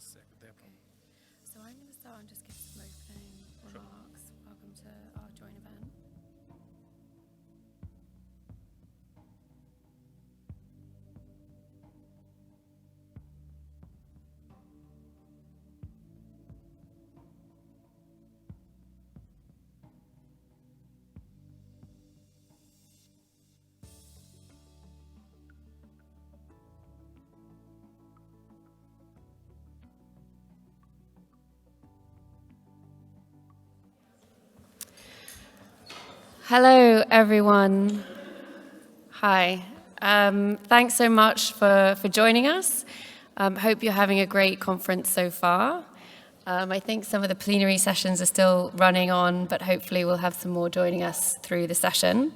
So I'm going to start and just give some opening remarks. Welcome to our joint event. Hello, everyone. Hi. Thanks so much for joining us. Hope you're having a great conference so far. I think some of the plenary sessions are still running on, but hopefully we'll have some more joining us through the session.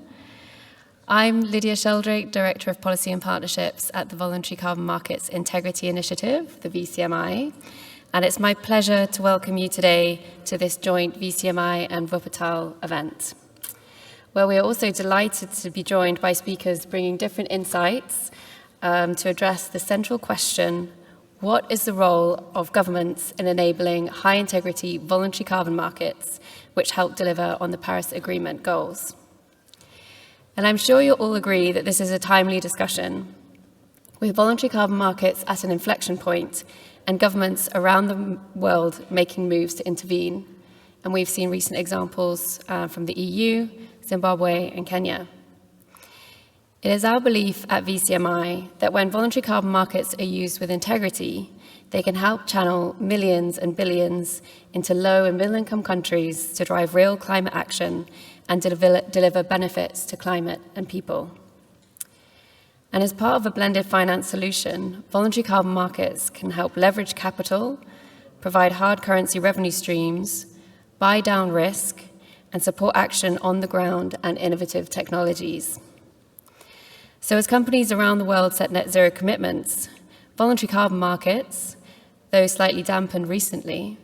I'm Lydia Sheldrake, Director of Policy and Partnerships at the Voluntary Carbon Markets Integrity Initiative, the VCMI, and it's my pleasure to welcome you today to this joint VCMI and Wuppertal event, where we are also delighted to be joined by speakers bringing different insights to address the central question: what is the role of governments in enabling high-integrity voluntary carbon markets which help deliver on the Paris Agreement goals? And I'm sure you'll all agree that this is a timely discussion, with voluntary carbon markets at an inflection point and governments around the world making moves to intervene. And we've seen recent examples from the EU, Zimbabwe, and Kenya. It is our belief at VCMI that when voluntary carbon markets are used with integrity, they can help channel millions and billions into low and middle-income countries to drive real climate action and deliver benefits to climate and people. And as part of a blended finance solution, voluntary carbon markets can help leverage capital, provide hard currency revenue streams, buy down risk, and support action on the ground and innovative technologies. So as companies around the world set net zero commitments, voluntary carbon markets, though slightly dampened recently,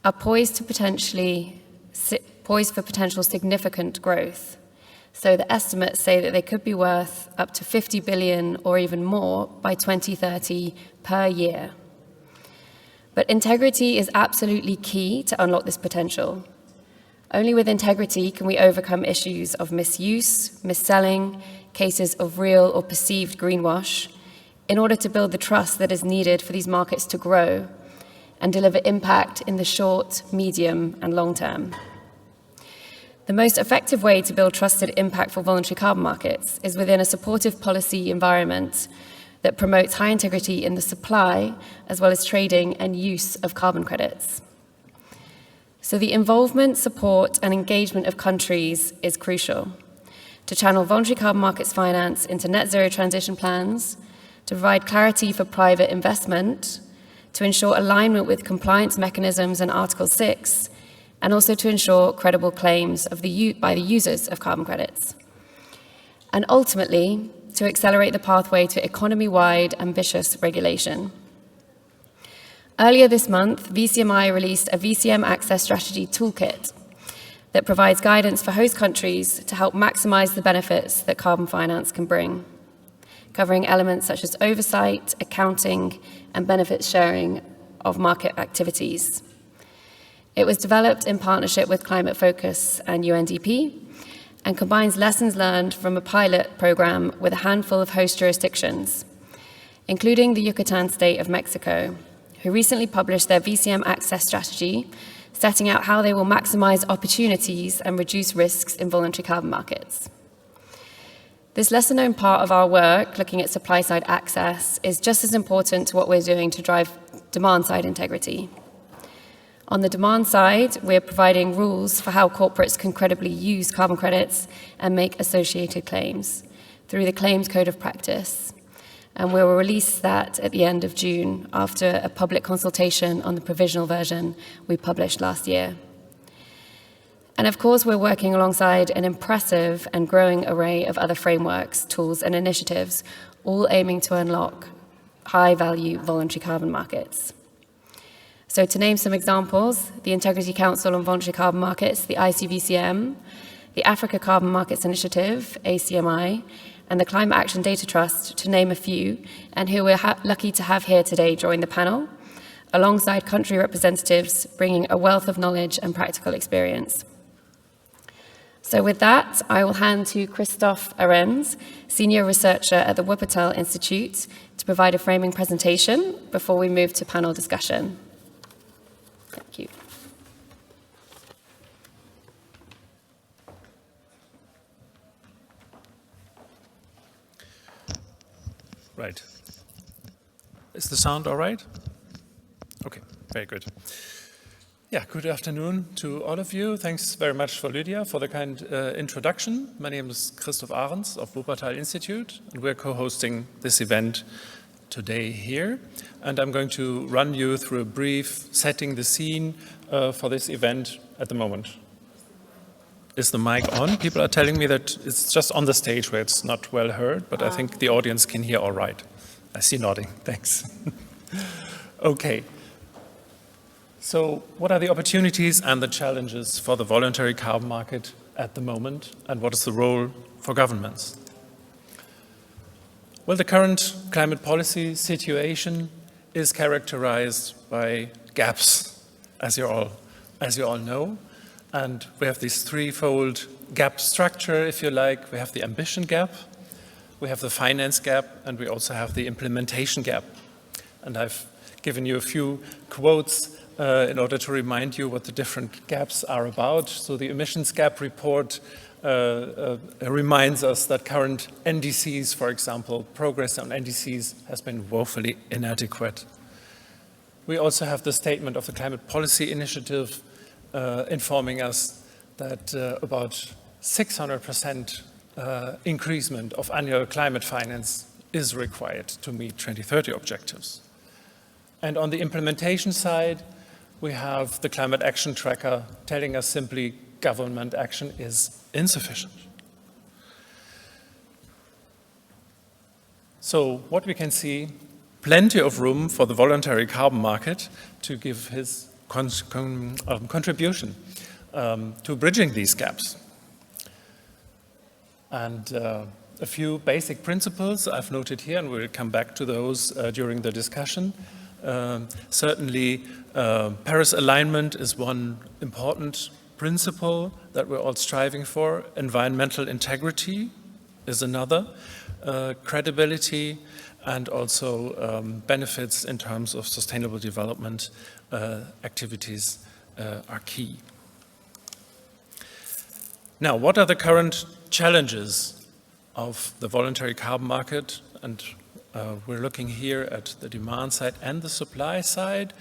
are poised for potential significant growth. So the estimates say that they could be worth up to 50 billion or even more by 2030 per year. But integrity is absolutely key to unlock this potential. Only with integrity can we overcome issues of misuse, mis-selling, cases of real or perceived greenwash, in order to build the trust that is needed for these markets to grow and deliver impact in the short, medium, and long term. The most effective way to build trusted impact for voluntary carbon markets is within a supportive policy environment that promotes high integrity in the supply, as well as trading and use of carbon credits. So the involvement, support, and engagement of countries is crucial to channel voluntary carbon markets finance into net zero transition plans, to provide clarity for private investment, to ensure alignment with compliance mechanisms and Article 6, and also to ensure credible claims by the users of carbon credits. And ultimately, to accelerate the pathway to economy-wide ambitious regulation. Earlier this month, VCMI released a VCM access strategy toolkit that provides guidance for host countries to help maximize the benefits that carbon finance can bring, covering elements such as oversight, accounting, and benefits sharing of market activities. It was developed in partnership with Climate Focus and UNDP and combines lessons learned from a pilot program with a handful of host jurisdictions, including the Yucatan state of Mexico, who recently published their VCM access strategy, setting out how they will maximize opportunities and reduce risks in voluntary carbon markets. This lesser-known part of our work, looking at supply-side access, is just as important to what we're doing to drive demand-side integrity. On the demand side, we're providing rules for how corporates can credibly use carbon credits and make associated claims through the Claims Code of Practice. And we will release that at the end of June after a public consultation on the provisional version we published last year. And of course, we're working alongside an impressive and growing array of other frameworks, tools, and initiatives, all aiming to unlock high-value voluntary carbon markets. So to name some examples, the Integrity Council on Voluntary Carbon Markets, the ICVCM, the Africa Carbon Markets Initiative, ACMI, and the Climate Action Data Trust, to name a few, and who we're lucky to have here today join the panel, alongside country representatives bringing a wealth of knowledge and practical experience. So with that, I will hand to Christophe Arends, Senior Researcher at the Wuppertal Institute, to provide a framing presentation before we move to panel discussion. Thank you. Right. Is the sound all right? Okay, very good. Yeah, good afternoon to all of you. Thanks very much for Lydia for the kind introduction. My name is Christophe Arends of Wuppertal Institute, and we're co-hosting this event today here. And I'm going to run you through a brief setting the scene for this event at the moment. Is the mic on? People are telling me that it's just on the stage where it's not well heard, but I think the audience can hear all right. I see nodding, thanks. Okay. So what are the opportunities and the challenges for the voluntary carbon market at the moment, and what is the role for governments? Well, the current climate policy situation is characterized by gaps, as you all know. And we have this threefold gap structure, if you like. We have the ambition gap, we have the finance gap, and we also have the implementation gap. And I've given you a few quotes in order to remind you what the different gaps are about. So the emissions gap report reminds us that current NDCs, for example, progress on NDCs has been woefully inadequate. We also have the statement of the Climate Policy Initiative informing us that about 600% increasement of annual climate finance is required to meet 2030 objectives. And on the implementation side, we have the Climate Action Tracker telling us simply government action is insufficient. So what we can see, plenty of room for the voluntary carbon market to give his contribution to bridging these gaps. And a few basic principles I've noted here, and we'll come back to those during the discussion. Certainly, Paris alignment is one important principle that we're all striving for. Environmental integrity is another. Credibility and also benefits in terms of sustainable development activities are key. Now, what are the current challenges of the voluntary carbon market? And we're looking here at the demand side and the supply side.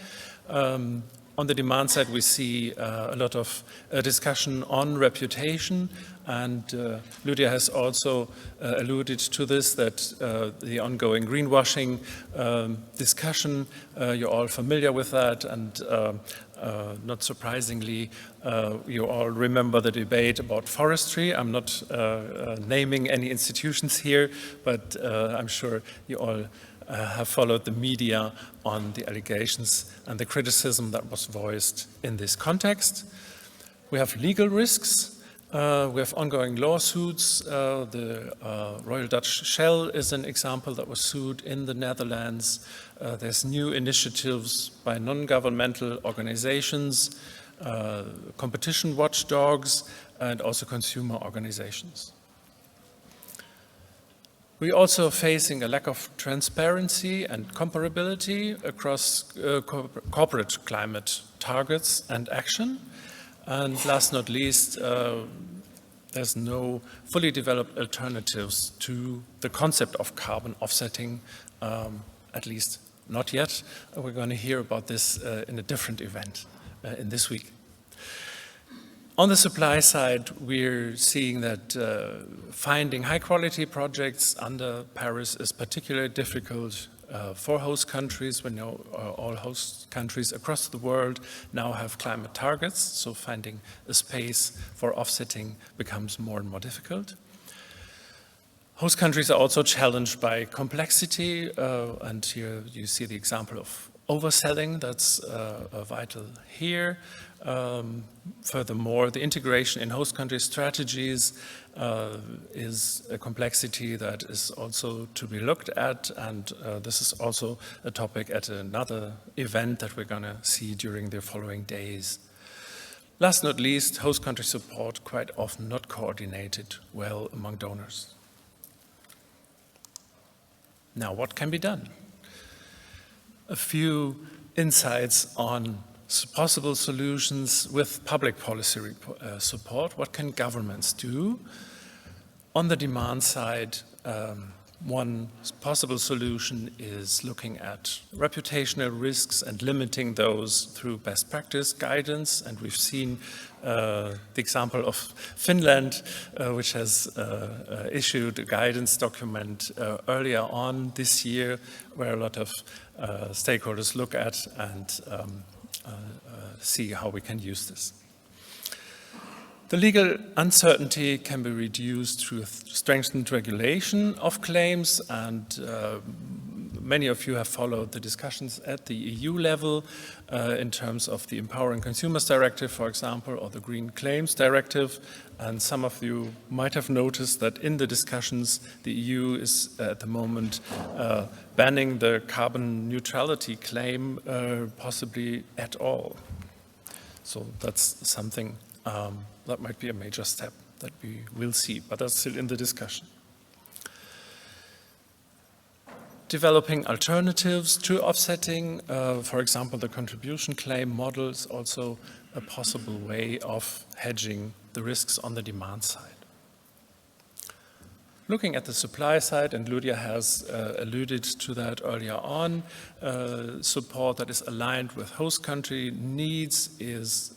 On the demand side, we see a lot of discussion on reputation, and Lydia has also alluded to this, that the ongoing greenwashing discussion, you're all familiar with that, and not surprisingly, you all remember the debate about forestry. I'm not naming any institutions here, but I'm sure you all have followed the media on the allegations and the criticism that was voiced in this context. We have legal risks. We have ongoing lawsuits. The Royal Dutch Shell is an example that was sued in the Netherlands. There's new initiatives by non-governmental organizations, competition watchdogs, and also consumer organizations. We're also facing a lack of transparency and comparability across corporate climate targets and action. And last not least, there's no fully developed alternatives to the concept of carbon offsetting, at least not yet. We're going to hear about this in a different event in this week. On the supply side, we're seeing that finding high-quality projects under Paris is particularly difficult for host countries. We know all host countries across the world now have climate targets, so finding a space for offsetting becomes more and more difficult. Host countries are also challenged by complexity, and here you see the example of overselling that's vital here. Furthermore, the integration in host country strategies is a complexity that is also to be looked at, and this is also a topic at another event that we're going to see during the following days. Last but not least, host country support quite often not coordinated well among donors. Now, what can be done? A few insights on possible solutions with public policy support. What can governments do? On the demand side, one possible solution is looking at reputational risks and limiting those through best practice guidance. And we've seen the example of Finland, which has issued a guidance document earlier on this year, where a lot of stakeholders look at and see how we can use this. The legal uncertainty can be reduced through strengthened regulation of claims, and many of you have followed the discussions at the EU level in terms of the Empowering Consumers Directive, for example, or the Green Claims Directive. And some of you might have noticed that in the discussions, the EU is at the moment banning the carbon neutrality claim possibly at all. So that's something that might be a major step that we will see, but that's still in the discussion. Developing alternatives to offsetting, for example, the contribution claim model is also a possible way of hedging the risks on the demand side. Looking at the supply side, and Lydia has alluded to that earlier on, support that is aligned with host country needs is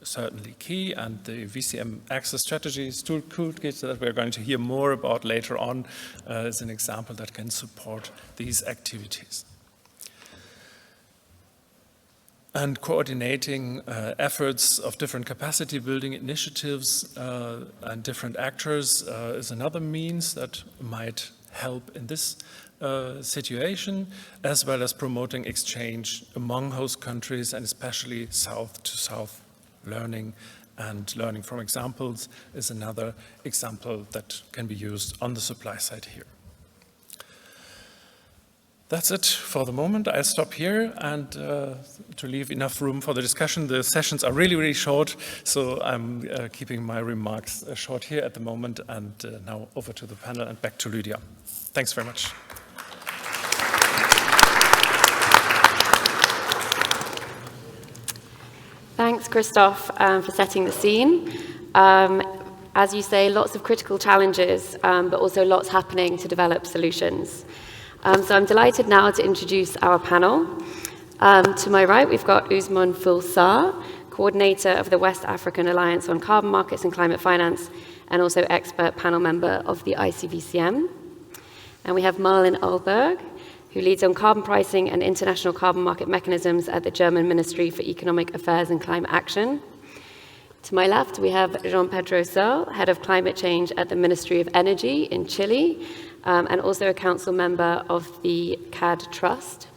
certainly key, and the VCM access strategies toolkit that we're going to hear more about later on is an example that can support these activities. And coordinating efforts of different capacity building initiatives and different actors is another means that might help in this situation, as well as promoting exchange among host countries and especially south-to-south learning. And learning from examples is another example that can be used on the supply side here. That's it for the moment. I'll stop here, and to leave enough room for the discussion. The sessions are really, really short, so I'm keeping my remarks short here at the moment. And now over to the panel and back to Lydia. Thanks very much. Thanks, Christoph, for setting the scene. As you say, lots of critical challenges, but also lots happening to develop solutions. So I'm delighted now to introduce our panel. To my right, we've got Usman Fulsar, coordinator of the West African Alliance on Carbon Markets and Climate Finance, and also expert panel member of the ICVCM. And we have Marlin Ahlberg, who leads on carbon pricing and international carbon market mechanisms at the German Ministry for Economic Affairs and Climate Action. To my left, we have Jean Pedro Searle, head of climate change at the Ministry of Energy in Chile, and also a council member of the CAD Trust.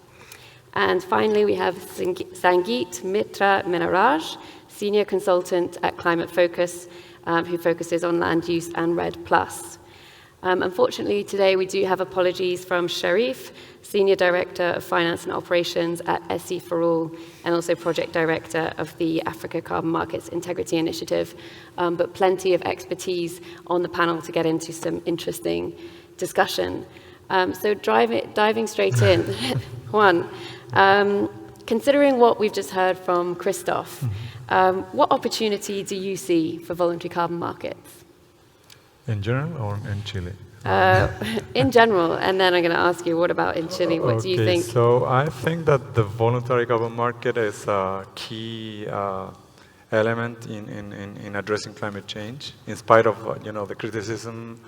And finally, we have Sangeet Mitra Minaraj, senior consultant at Climate Focus, who focuses on land use and REDD+. Unfortunately, today we do have apologies from Sharif, Senior Director of Finance and Operations at SE for All, and also Project Director of the Africa Carbon Markets Integrity Initiative, but plenty of expertise on the panel to get into some interesting discussion. So diving straight in, Juan, considering what we've just heard from Christoph, what opportunity do you see for voluntary carbon markets? In general or in Chile? In general, and then I'm going to ask you, what about in Chile? What do you think? So I think that the voluntary carbon market is a key element in addressing climate change. In spite of the criticism,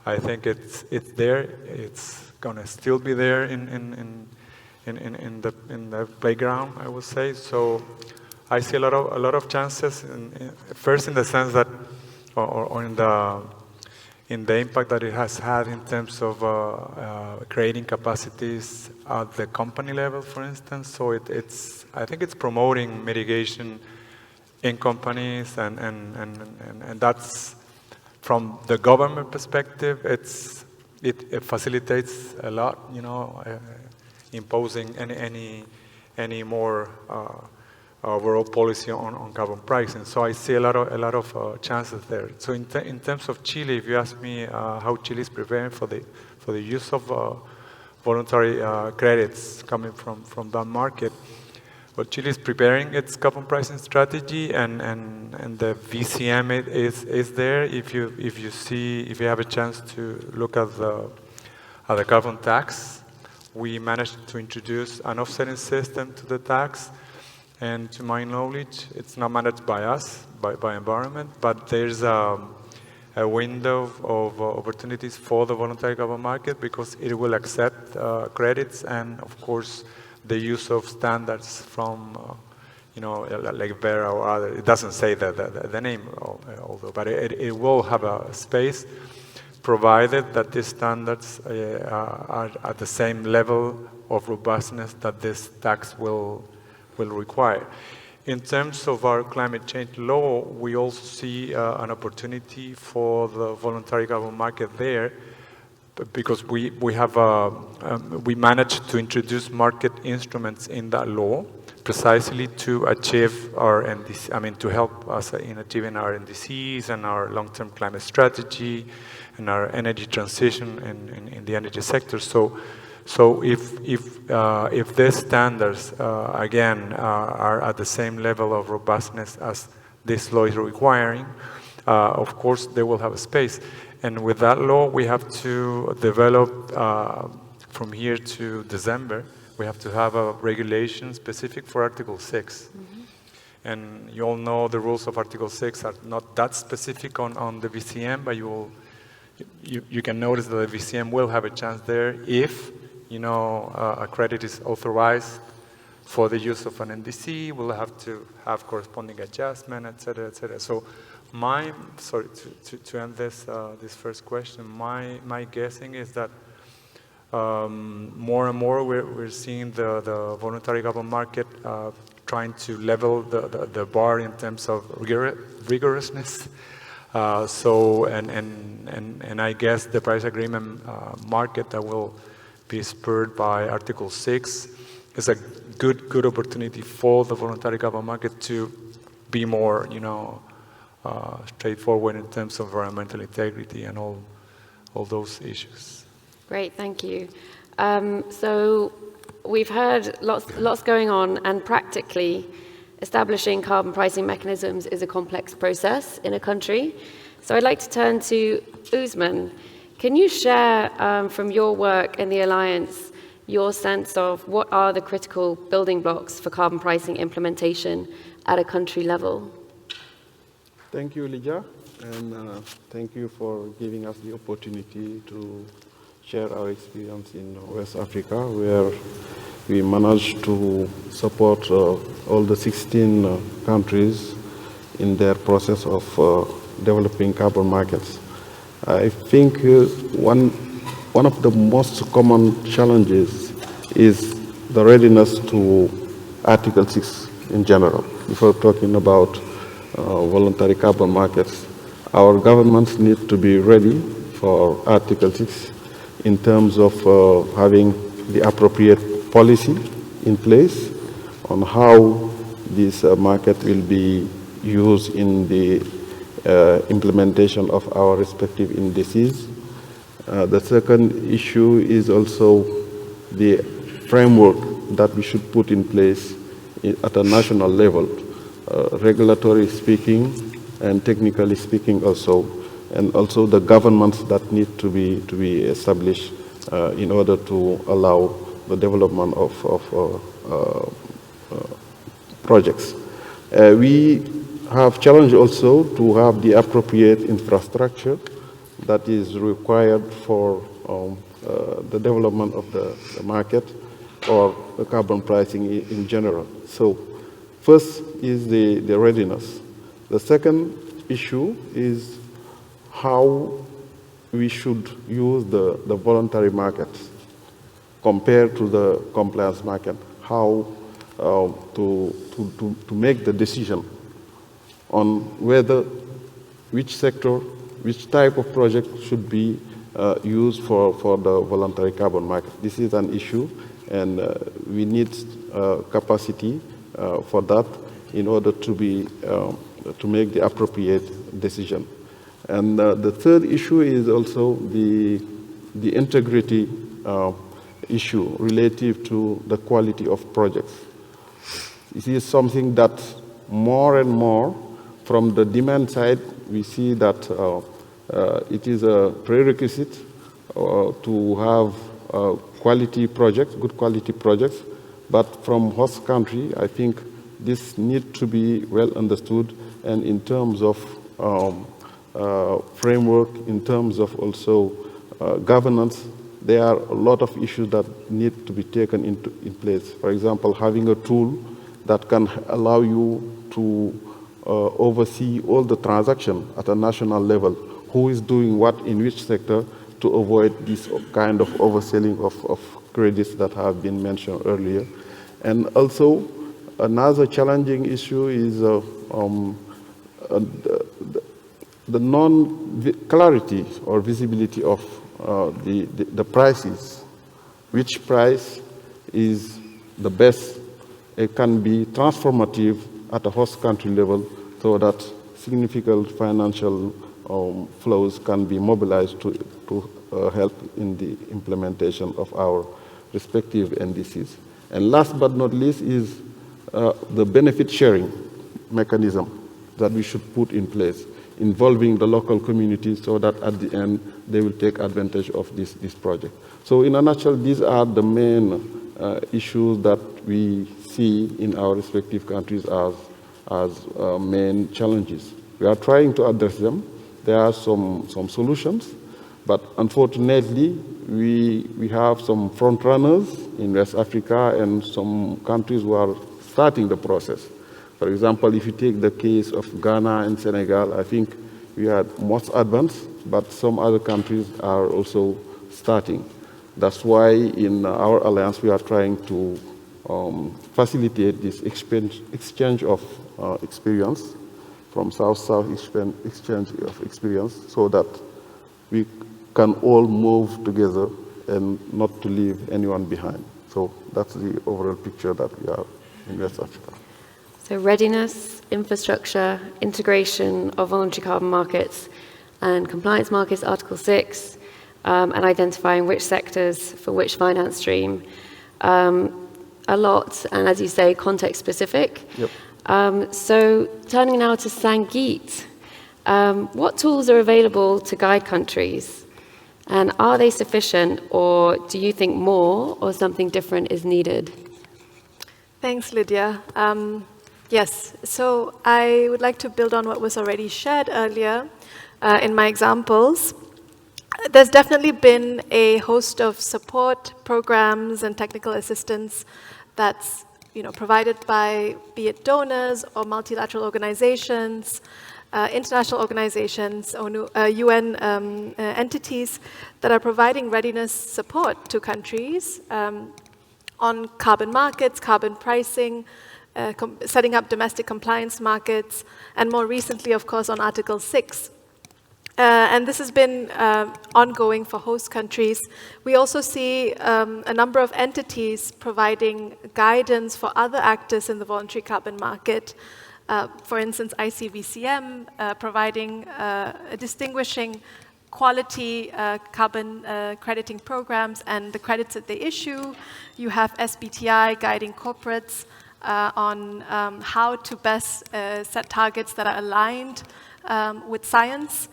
I think it's there. It's going to still be there in the playground, I would say. So I see a lot of chances. First, in the sense that, or in the impact that it has had in terms of creating capacities at the company level, for instance. So I think it's promoting mitigation in companies, and that's from the government perspective. It facilitates a lot, imposing any more overall policy on carbon pricing. So I see a lot of chances there. So in terms of Chile, if you ask me how Chile is preparing for the use of voluntary credits coming from that market, well, Chile is preparing its carbon pricing strategy, and the VCM is there. If you have a chance to look at the carbon tax, we managed to introduce an offsetting system to the tax. And to my knowledge, it's not managed by us, by environment, but there's a window of opportunities for the voluntary carbon market, because it will accept credits and, of course, the use of standards from, like Vera or other. It doesn't say the name, although, but it will have a space, provided that these standards are at the same level of robustness that this tax will require. In terms of our climate change law, we also see an opportunity for the voluntary carbon market there, because we managed to introduce market instruments in that law precisely to achieve our NDC, to help us in achieving our NDCs and our long-term climate strategy and our energy transition in the energy sector. So if these standards, again, are at the same level of robustness as this law is requiring, of course, they will have a space. And with that law, we have to develop, from here to December, we have to have a regulation specific for Article 6. Mm-hmm. And you all know the rules of Article 6 are not that specific on the VCM, but you can notice that the VCM will have a chance there if a credit is authorized for the use of an NDC. We'll have to have corresponding adjustment, et cetera, et cetera. So to end this first question, my guessing is that more and more we're seeing the voluntary carbon market trying to level the bar in terms of rigorousness. And I guess the price agreement market that will be spurred by Article 6 is a good opportunity for the voluntary carbon market to be more, straightforward in terms of environmental integrity and all those issues. Great, thank you. So we've heard lots going on, and practically establishing carbon pricing mechanisms is a complex process in a country. So I'd like to turn to Usman. Can you share from your work in the Alliance your sense of what are the critical building blocks for carbon pricing implementation at a country level? Thank you, Elijah, and thank you for giving us the opportunity to share our experience in West Africa, where we managed to support all the 16 countries in their process of developing carbon markets. I think one of the most common challenges is the readiness to Article 6 in general. Before talking about voluntary carbon markets, our governments need to be ready for Article 6 in terms of having the appropriate policy in place on how this market will be used in the implementation of our respective indices. The second issue is also the framework that we should put in place at a national level, regulatory speaking and technically speaking also, and also the governments that need to be established in order to allow the development of projects. We have challenged also to have the appropriate infrastructure that is required for the development of the market or the carbon pricing in general. So first is the readiness. The second issue is how we should use the voluntary markets compared to the compliance market, how to make the decision on which sector, which type of project should be used for the voluntary carbon market. This is an issue, and we need capacity for that in order to make the appropriate decision. And the third issue is also the integrity issue relative to the quality of projects. This is something that more and more from the demand side, we see that it is a prerequisite to have quality projects, good quality projects. But from host country, I think this needs to be well understood, and in terms of framework, in terms of also governance, there are a lot of issues that need to be taken in place. For example, having a tool that can allow you to oversee all the transactions at a national level, who is doing what in which sector, to avoid this kind of overselling of credits that have been mentioned earlier. And also, another challenging issue is the non-clarity or visibility of the prices. Which price is the best? It can be transformative at a host country level so that significant financial flows can be mobilized to help in the implementation of our respective NDCs. And last but not least is the benefit sharing mechanism that we should put in place, involving the local communities so that at the end they will take advantage of this project. So in a nutshell, these are the main issues that we see in our respective countries as main challenges. We are trying to address them. There are some solutions, but unfortunately, we have some front runners in West Africa and some countries who are starting the process. For example, if you take the case of Ghana and Senegal, I think we are most advanced, but some other countries are also starting. That's why in our alliance, we are trying to facilitate this exchange of experience, from South-South exchange of experience, so that we can all move together and not to leave anyone behind. So that's the overall picture that we are in West Africa. So readiness, infrastructure, integration of voluntary carbon markets and compliance markets, Article 6, and identifying which sectors for which finance stream. A lot, and as you say, context specific. Yep. So turning now to Sangeet, what tools are available to guide countries? And are they sufficient, or do you think more or something different is needed? Thanks, Lydia. Yes, so I would like to build on what was already shared earlier in my examples. There's definitely been a host of support programs and technical assistance that's provided by, be it donors or multilateral organizations, international organizations, or UN entities that are providing readiness support to countries on carbon markets, carbon pricing, setting up domestic compliance markets, and more recently, of course, on Article 6. And this has been ongoing for host countries. We also see a number of entities providing guidance for other actors in the voluntary carbon market. For instance, VCM providing distinguishing quality carbon crediting programs and the credits that they issue. You have SBTI guiding corporates on how to best set targets that are aligned with science.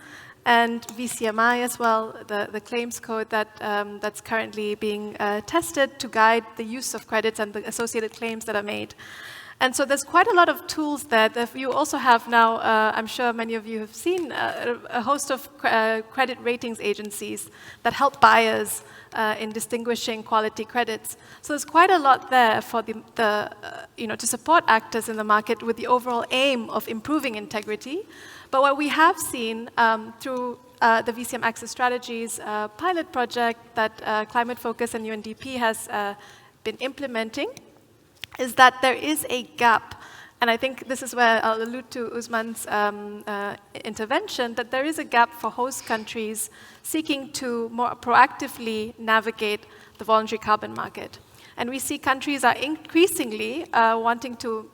And VCMI as well, the claims code that's currently being tested to guide the use of credits and the associated claims that are made. And so there's quite a lot of tools there. You also have now, I'm sure many of you have seen, a host of credit ratings agencies that help buyers in distinguishing quality credits. So there's quite a lot there for to support actors in the market with the overall aim of improving integrity. But what we have seen through the VCM Access Strategies pilot project that Climate Focus and UNDP has been implementing is that there is a gap And I think this is where I'll allude to Usman's intervention, that there is a gap for host countries seeking to more proactively navigate the voluntary carbon market. And we see countries are increasingly wanting to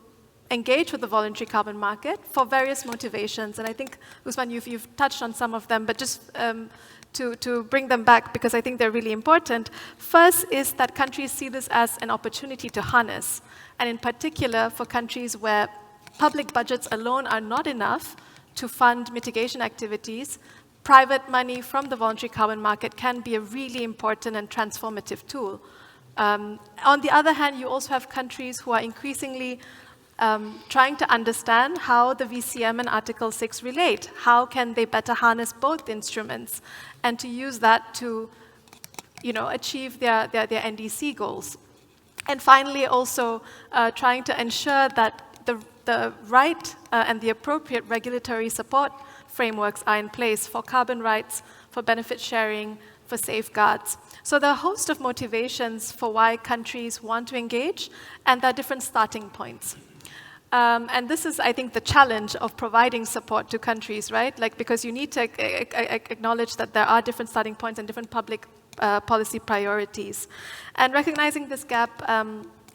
engage with the voluntary carbon market for various motivations. And I think, Usman, you've touched on some of them, but just to bring them back, because I think they're really important. First is that countries see this as an opportunity to harness. And in particular, for countries where public budgets alone are not enough to fund mitigation activities, private money from the voluntary carbon market can be a really important and transformative tool. On the other hand, you also have countries who are increasingly trying to understand how the VCM and Article 6 relate. How can they better harness both instruments and to use that to achieve their NDC goals. And finally, also trying to ensure that the right and the appropriate regulatory support frameworks are in place for carbon rights, for benefit sharing, for safeguards. So there are a host of motivations for why countries want to engage, and there are different starting points. And this is, I think, the challenge of providing support to countries, right? Like, because you need to acknowledge that there are different starting points and different public policy priorities. And recognizing this gap,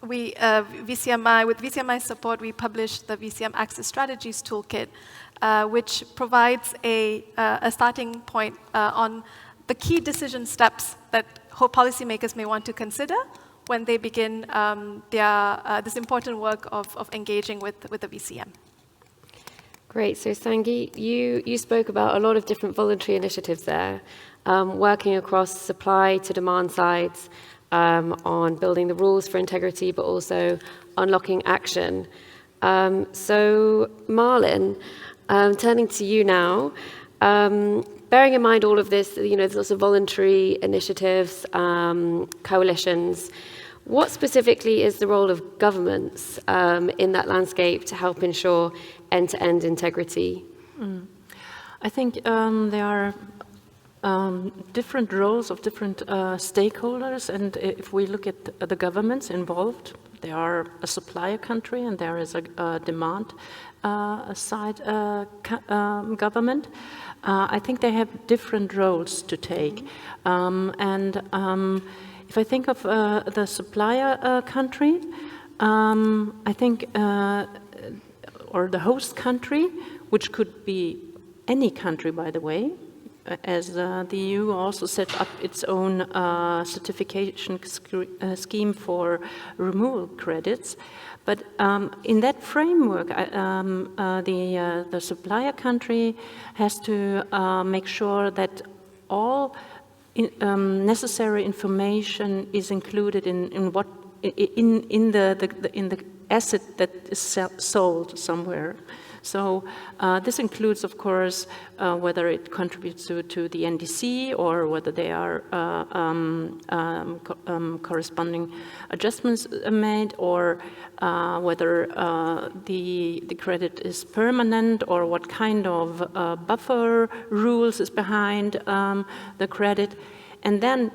with VCMI support, we published the VCM Access Strategies Toolkit, which provides a starting point on the key decision steps that policymakers may want to consider when they begin this important work of engaging with the VCM. Great. So Sangi, you spoke about a lot of different voluntary initiatives there, working across supply to demand sides, on building the rules for integrity, but also unlocking action. So Marlon, turning to you now, bearing in mind all of this, there's lots of voluntary initiatives, coalitions. What specifically is the role of governments in that landscape to help ensure end-to-end integrity? I think there are different roles of different stakeholders, and if we look at the governments involved, there are a supplier country and there is a demand side government. I think they have different roles to take. If I think of the supplier country, I think, or the host country, which could be any country, by the way, as the EU also set up its own certification scheme for removal credits. But in that framework, the supplier country has to make sure that all necessary information is included in the asset that is sold somewhere. So this includes, of course, whether it contributes to the NDC or whether there are corresponding adjustments made, or whether the credit is permanent, or what kind of buffer rules is behind the credit. And then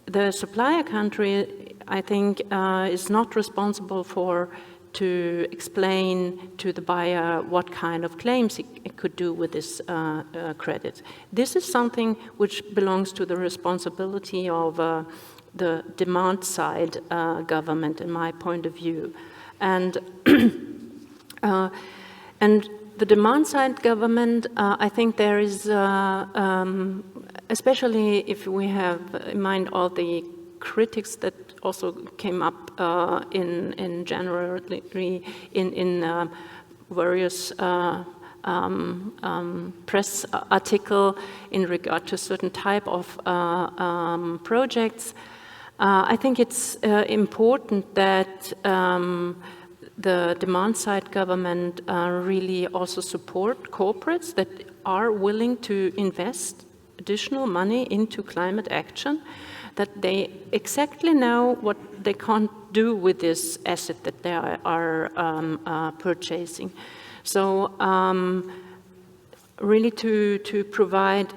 the supplier country, I think, is not responsible to explain to the buyer what kind of claims it could do with this credit. This is something which belongs to the responsibility of the demand side government, in my point of view. And the demand side government, I think there is, especially if we have in mind all the critics that also came up in January in various press article in regard to certain type of projects. I think it's important that the demand side government really also support corporates that are willing to invest additional money into climate action, that they exactly know what they can't do with this asset that they are purchasing. So really to provide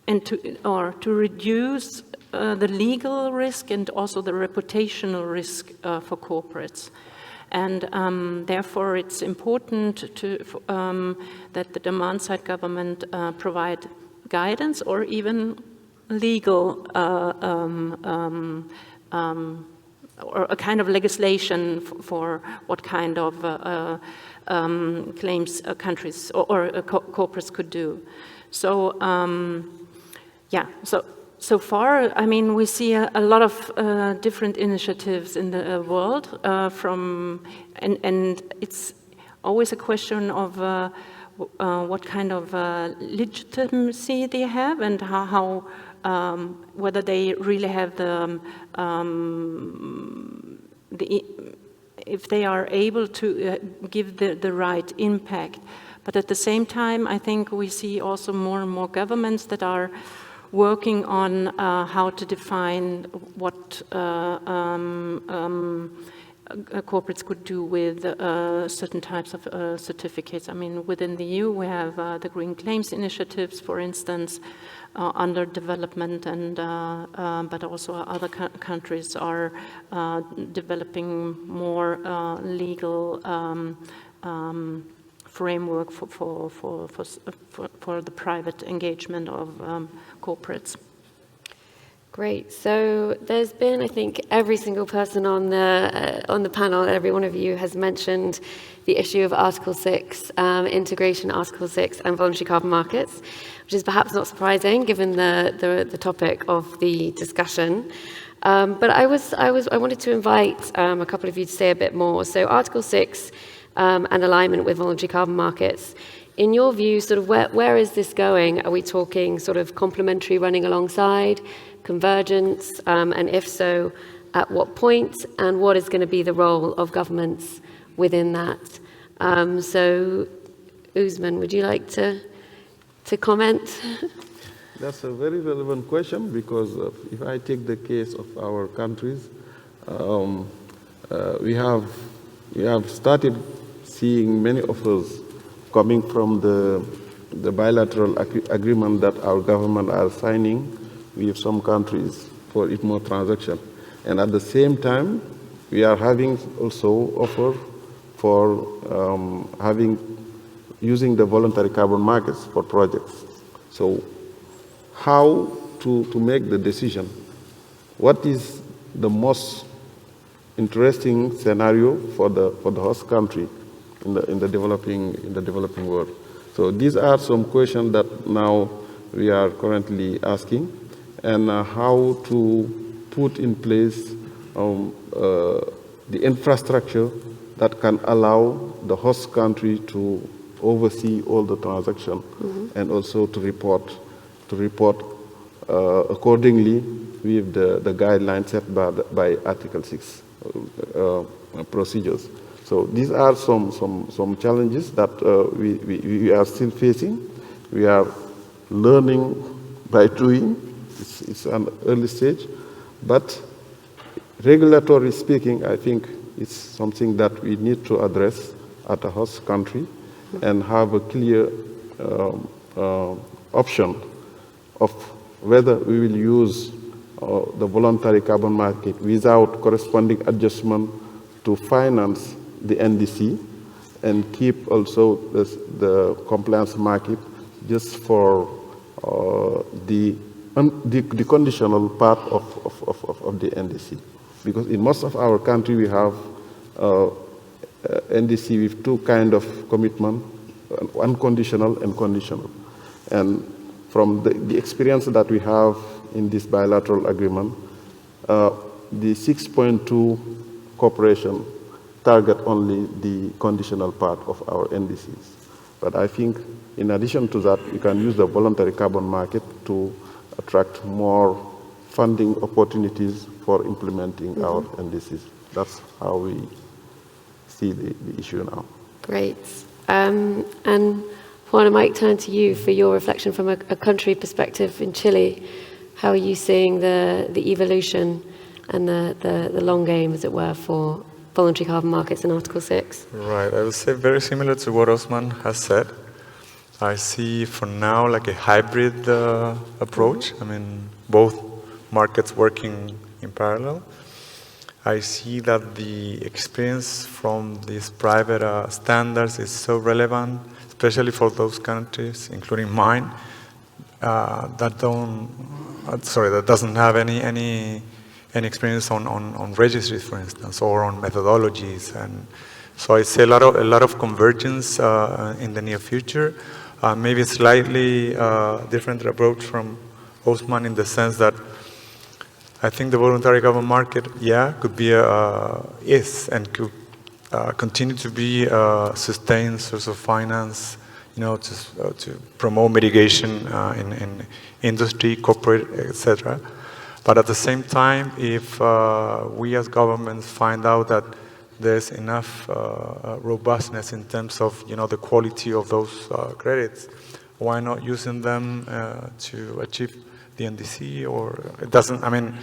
and to reduce the legal risk and also the reputational risk for corporates. And therefore, it's important that the demand-side government provide guidance or even legal or a kind of legislation for what kind of claims countries or corporates could do. So yeah, so far, I mean, we see a lot of different initiatives in the world and it's always a question of what kind of legitimacy they have and how whether they really have if they are able to give the right impact. But at the same time, I think we see also more and more governments that are working on how to define what corporates could do with certain types of certificates. I mean, within the EU, we have the green claims initiatives, for instance, under development, and but also other countries are developing more legal framework for the private engagement of corporates. Great. So there's been, I think, every single person on the panel, every one of you has mentioned the issue of Article 6, integration Article 6 and voluntary carbon markets, which is perhaps not surprising given the topic of the discussion. But I wanted to invite a couple of you to say a bit more. So Article 6 and alignment with voluntary carbon markets. In your view, sort of where is this going? Are we talking sort of complementary running alongside, convergence, and if so, at what point, and what is going to be the role of governments within that? So, Usman, would you like to comment? That's a very relevant question because if I take the case of our countries, we have started seeing many offers coming from the bilateral agreement that our government are signing with some countries for ITMO transaction. And at the same time, we are having also offer for using the voluntary carbon markets for projects. So how to make the decision? What is the most interesting scenario for the host country in the developing world? So these are some questions that now we are currently asking, and how to put in place the infrastructure that can allow the host country to oversee all the transactions and also to report accordingly with the guidelines set by Article 6 procedures. So these are some challenges that we are still facing. We are learning by doing. It's an early stage, but regulatory speaking, I think it's something that we need to address at a host country and have a clear option of whether we will use the voluntary carbon market without corresponding adjustment to finance the NDC and keep also the compliance market just for the conditional part of the NDC. Because in most of our country we have NDC with two kind of commitment, unconditional and conditional. And from the experience that we have in this bilateral agreement, the 6.2 cooperation target only the conditional part of our NDCs. But I think in addition to that, we can use the voluntary carbon market to attract more funding opportunities for implementing our NDCs. That's how we see the issue now. Great. And Juan, I might turn to you for your reflection from a country perspective in Chile. How are you seeing the evolution and the long game, as it were, for voluntary carbon markets in Article 6? Right. I would say very similar to what Osman has said. I see for now like a hybrid approach. I mean, both markets working in parallel. I see that the experience from these private standards is so relevant, especially for those countries, including mine, that doesn't have any experience on registries, for instance, or on methodologies. And so I see a lot of convergence in the near future. Maybe a slightly different approach from Osman in the sense that I think the voluntary carbon market, could be is and could continue to be a sustained source of finance, to promote mitigation in industry, corporate, etc. But at the same time, if we as governments find out that there's enough robustness in terms of the quality of those credits, why not using them to achieve the NDC? Or it doesn't. I mean,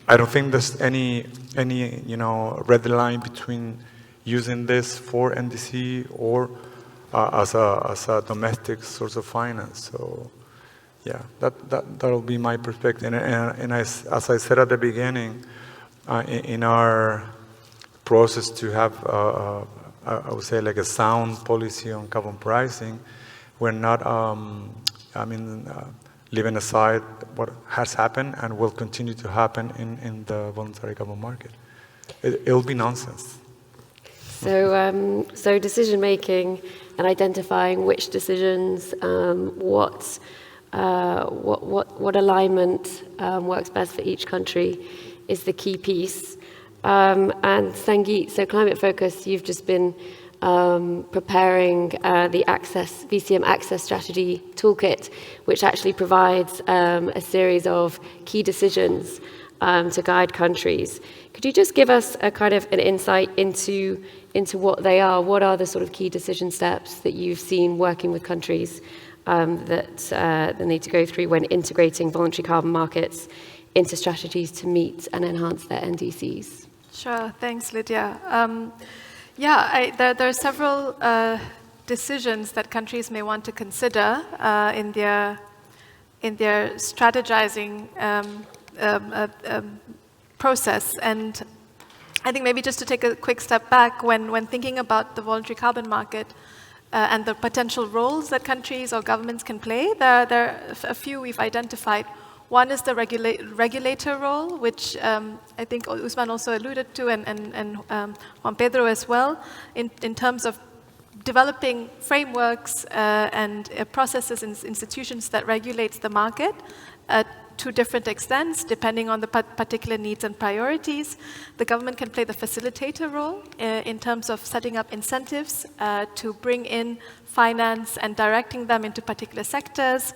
I don't think there's any red line between using this for NDC or as a domestic source of finance. So yeah, that'll be my perspective. And as I said at the beginning, in our process to have I would say like a sound policy on carbon pricing, we're not leaving aside what has happened and will continue to happen in the voluntary carbon market. It'll be nonsense. So decision making and identifying which decisions, what alignment works best for each country is the key piece. And Sangeet, so Climate Focus, you've just been preparing the VCM access strategy toolkit, which actually provides a series of key decisions to guide countries. Could you just give us a kind of an insight into what they are? What are the sort of key decision steps that you've seen working with countries that they need to go through when integrating voluntary carbon markets into strategies to meet and enhance their NDCs? Sure, thanks, Lydia. There are several decisions that countries may want to consider in their strategizing process. And I think maybe just to take a quick step back, when thinking about the voluntary carbon market and the potential roles that countries or governments can play, there are a few we've identified. One is the regulator role, which I think Usman also alluded to, and Juan Pedro as well, in terms of developing frameworks and processes and institutions that regulates the market to different extents, depending on the particular needs and priorities. The government can play the facilitator role in terms of setting up incentives to bring in finance and directing them into particular sectors.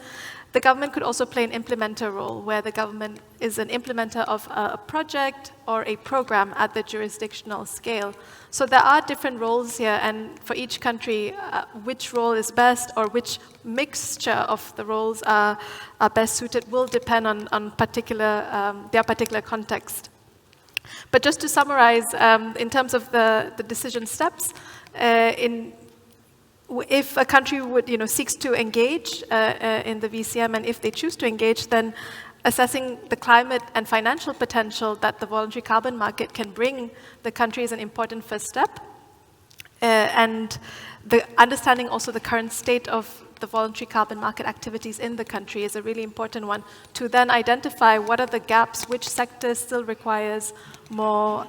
The government could also play an implementer role, where the government is an implementer of a project or a program at the jurisdictional scale. So there are different roles here, and for each country, which role is best or which mixture of the roles are best suited will depend on their particular context. But just to summarize, in terms of the decision steps, if a country seeks to engage in the VCM, and if they choose to engage, then assessing the climate and financial potential that the voluntary carbon market can bring the country is an important first step. And understanding also the current state of the voluntary carbon market activities in the country is a really important one, to then identify what are the gaps, which sector still requires more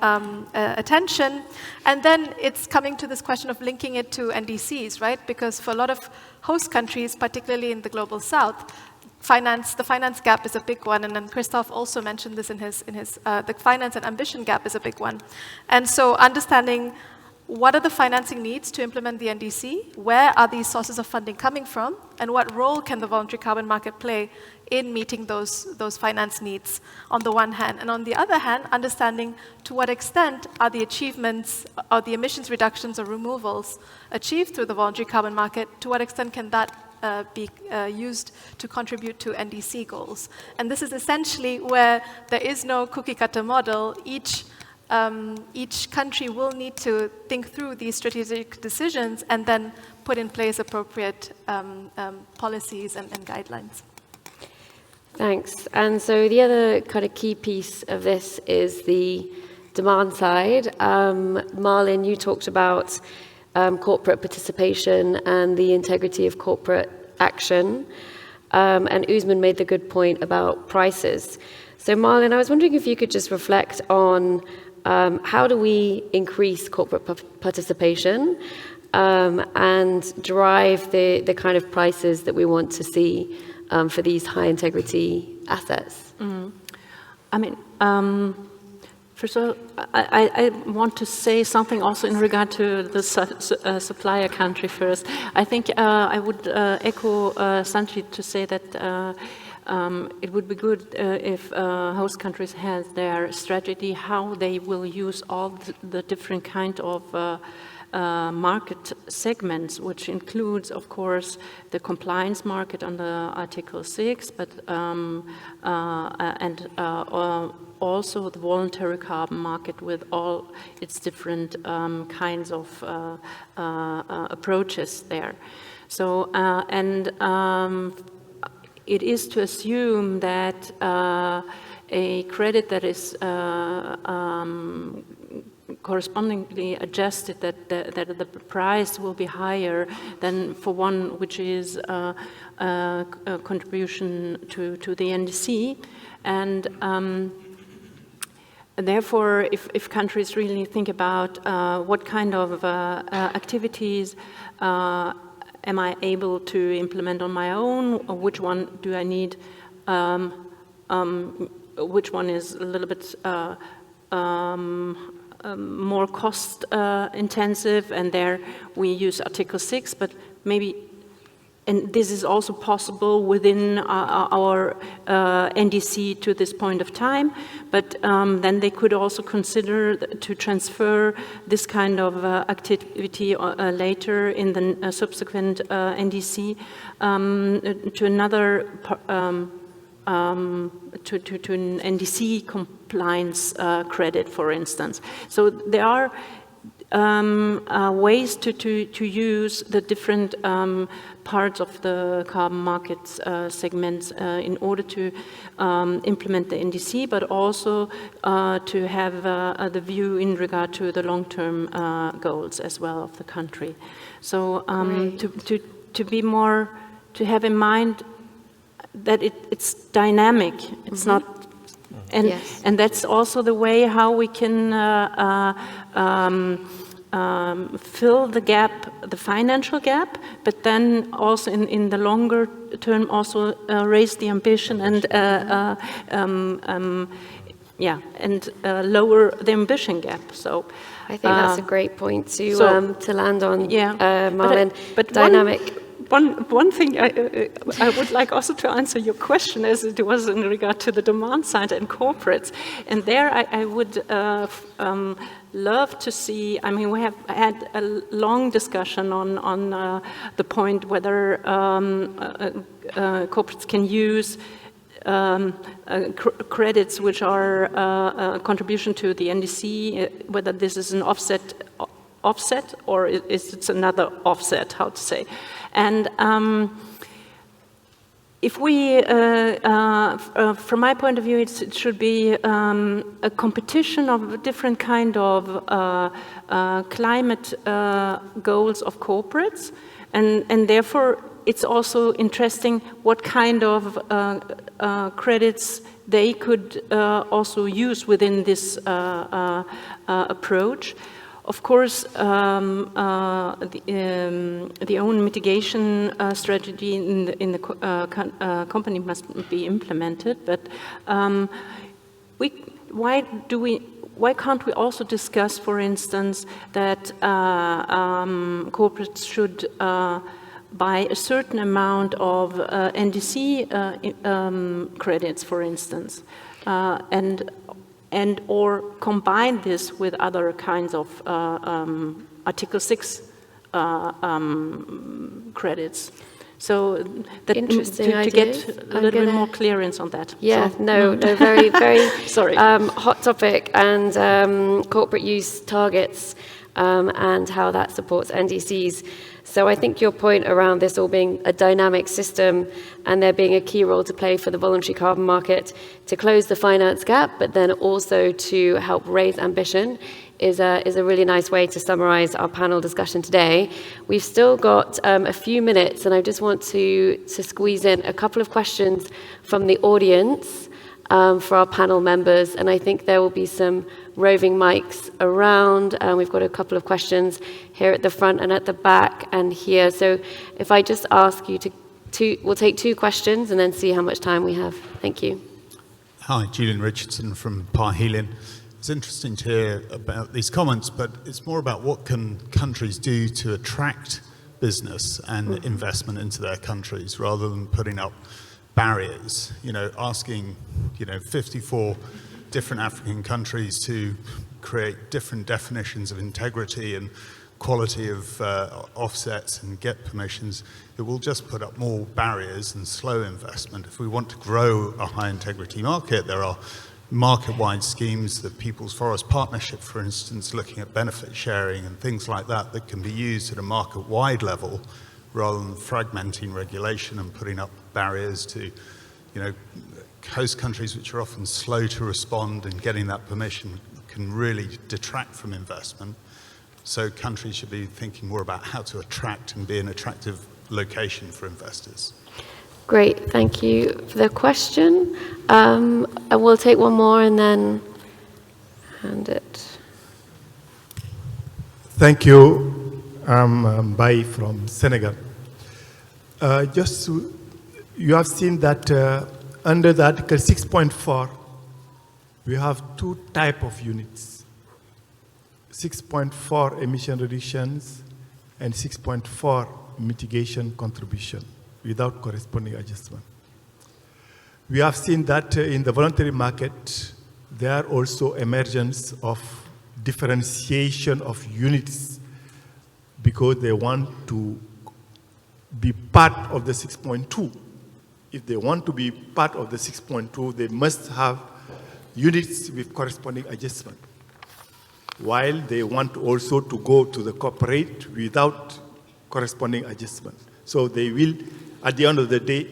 attention. And then it's coming to this question of linking it to NDCs, right? Because for a lot of host countries, particularly in the global south, the finance gap is a big one, and then Christoph also mentioned this in his the finance and ambition gap is a big one. And so understanding what are the financing needs to implement the NDC, where are these sources of funding coming from, and what role can the voluntary carbon market play in meeting those finance needs on the one hand. And on the other hand, understanding to what extent are the achievements or the emissions reductions or removals achieved through the voluntary carbon market, to what extent can that be used to contribute to NDC goals. And this is essentially where there is no cookie-cutter model. Each country will need to think through these strategic decisions and then put in place appropriate policies and guidelines. Thanks. And so the other kind of key piece of this is the demand side, Marlin, you talked about corporate participation and the integrity of corporate action. And Usman made the good point about prices. So Marlin, I was wondering if you could just reflect on how do we increase corporate participation and drive the kind of prices that we want to see for these high integrity assets? I mean, first of all, I want to say something also in regard to the supplier country first. I think I would echo Sanjit to say that it would be good if host countries had their strategy, how they will use all the different kind of market segments, which includes, of course, the compliance market under Article 6, but also the voluntary carbon market with all its different kinds of approaches there. So, it is to assume that a credit that is correspondingly adjusted, that the price will be higher than for one which is a contribution to the NDC. And therefore, if countries really think about what kind of activities am I able to implement on my own, or which one do I need, which one is a little bit more cost intensive, and there we use Article 6, but maybe, and this is also possible within our NDC to this point of time, but then they could also consider to transfer this kind of activity later in the subsequent NDC to another to an NDC compliance credit, for instance. So there are ways to use the different parts of the carbon markets segments in order to implement the NDC, but also to have the view in regard to the long-term goals as well of the country. So to be more, to have in mind that it's dynamic, it's not, and yes. And that's also the way how we can fill the gap, the financial gap, but then also in the longer term also raise the ambition and lower the ambition gap. So I think that's a great point to land on, Marlin. But dynamic. One thing I would like also to answer your question, as it was in regard to the demand side and corporates. And there I would love to see, I mean, we have had a long discussion on the point whether corporates can use credits which are a contribution to the NDC, whether this is an offset or is it another offset, how to say. And if we, from my point of view, it should be a competition of different kind of climate goals of corporates, and therefore it's also interesting what kind of credits they could also use within this approach. Of course, the own mitigation strategy in the company must be implemented. But why can't we also discuss, for instance, that corporates should buy a certain amount of NDC credits, for instance, and or combine this with other kinds of Article 6 credits. So that to get a little bit more clearance on that. Yeah, so, very, very sorry. Hot topic, and corporate use targets and how that supports NDCs. So I think your point around this all being a dynamic system and there being a key role to play for the voluntary carbon market to close the finance gap, but then also to help raise ambition is a really nice way to summarize our panel discussion today. We've still got a few minutes, and I just want to squeeze in a couple of questions from the audience for our panel members, and I think there will be some roving mics around. We've got a couple of questions here at the front and at the back and here. So if I just ask you we'll take 2 questions and then see how much time we have. Thank you. Hi, Julian Richardson from Parhelion. It's interesting to hear about these comments, but it's more about what can countries do to attract business and investment into their countries rather than putting up barriers. You know, asking, 54 different African countries to create different definitions of integrity and quality of offsets and get permissions, it will just put up more barriers and slow investment. If we want to grow a high integrity market, there are market-wide schemes, the People's Forest Partnership, for instance, looking at benefit sharing and things like that that can be used at a market-wide level rather than fragmenting regulation and putting up barriers to, host countries which are often slow to respond and getting that permission can really detract from investment. So countries should be thinking more about how to attract and be an attractive location for investors. Great, thank you for the question. And we'll take one more and then hand it. Thank you. I'm Bai from Senegal. You have seen that under the Article 6.4, we have 2 types of units. 6.4 emission reductions and 6.4 mitigation contribution without corresponding adjustment. We have seen that in the voluntary market, there are also emergence of differentiation of units because they want to be part of the 6.2. If they want to be part of the 6.2, they must have units with corresponding adjustment. While they want also to go to the corporate without corresponding adjustment. So they will, at the end of the day,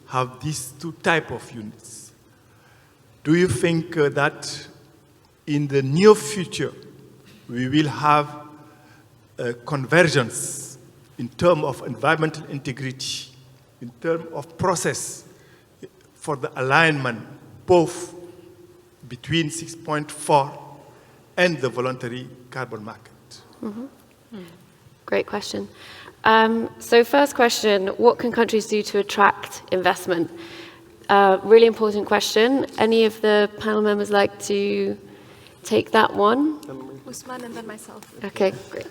have these 2 types of units. Do you think that in the near future, we will have a convergence in terms of environmental integrity, in terms of process for the alignment, both between 6.4 and the voluntary carbon market? Great question. So first question, what can countries do to attract investment? Really important question. Any of the panel members like to take that one? Usman and then myself. Okay, great.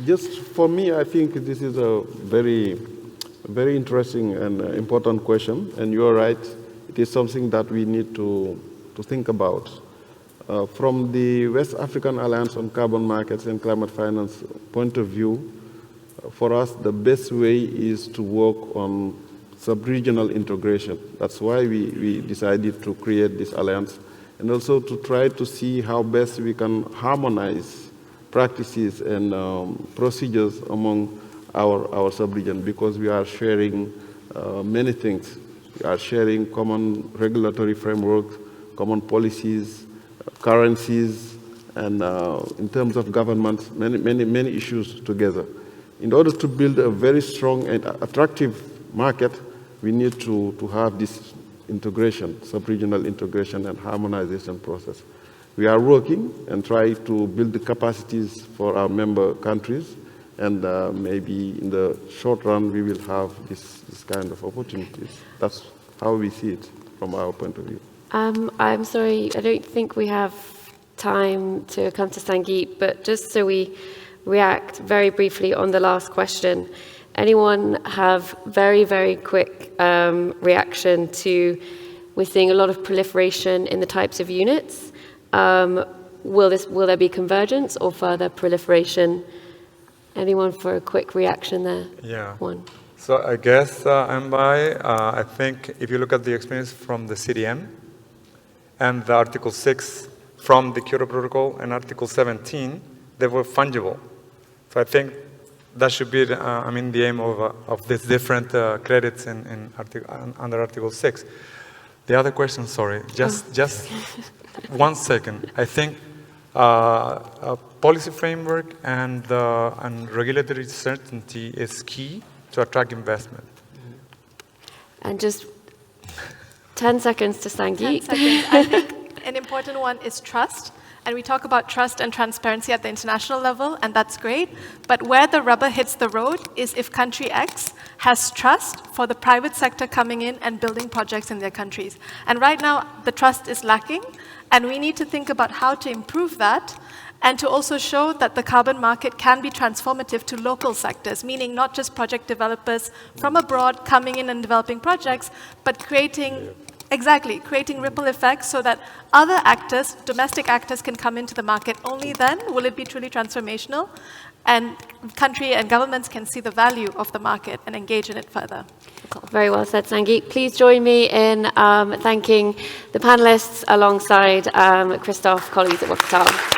Just for me, I think this is a very, very interesting and important question. And you're right, it is something that we need to think about. From the West African Alliance on Carbon Markets and Climate Finance point of view, for us, the best way is to work on sub-regional integration. That's why we decided to create this alliance, and also to try to see how best we can harmonize practices and procedures among our sub-region, because we are sharing many things. We are sharing common regulatory frameworks, common policies, currencies, and in terms of government, many issues together. In order to build a very strong and attractive market, we need to have this integration, sub-regional integration and harmonization process. We are working and try to build the capacities for our member countries, and maybe in the short run we will have this kind of opportunities. That's how we see it from our point of view. I'm sorry, I don't think we have time to come to Sangeet, but just so we react very briefly on the last question. Anyone have very, very quick reaction to, we're seeing a lot of proliferation in the types of units. Will there be convergence or further proliferation? Anyone for a quick reaction there? Yeah. One. So I guess, I think if you look at the experience from the CDM and the Article 6 from the Kyoto Protocol and Article 17, they were fungible. So I think that should be, I mean, the aim of these different credits under Article 6. The other question, sorry, just 1 second. I think a policy framework and regulatory certainty is key to attract investment. And just 10 seconds to Sangeet. 10 seconds. I think an important one is trust. And we talk about trust and transparency at the international level, and that's great. But where the rubber hits the road is if country X has trust for the private sector coming in and building projects in their countries. And right now, the trust is lacking, and we need to think about how to improve that and to also show that the carbon market can be transformative to local sectors, meaning not just project developers from abroad coming in and developing projects, but creating ripple effects so that other actors, domestic actors, can come into the market. Only then will it be truly transformational, and country and governments can see the value of the market and engage in it further. Very well said, Sangeet. Please join me in thanking the panelists alongside Christoph, colleagues at Wuppertal.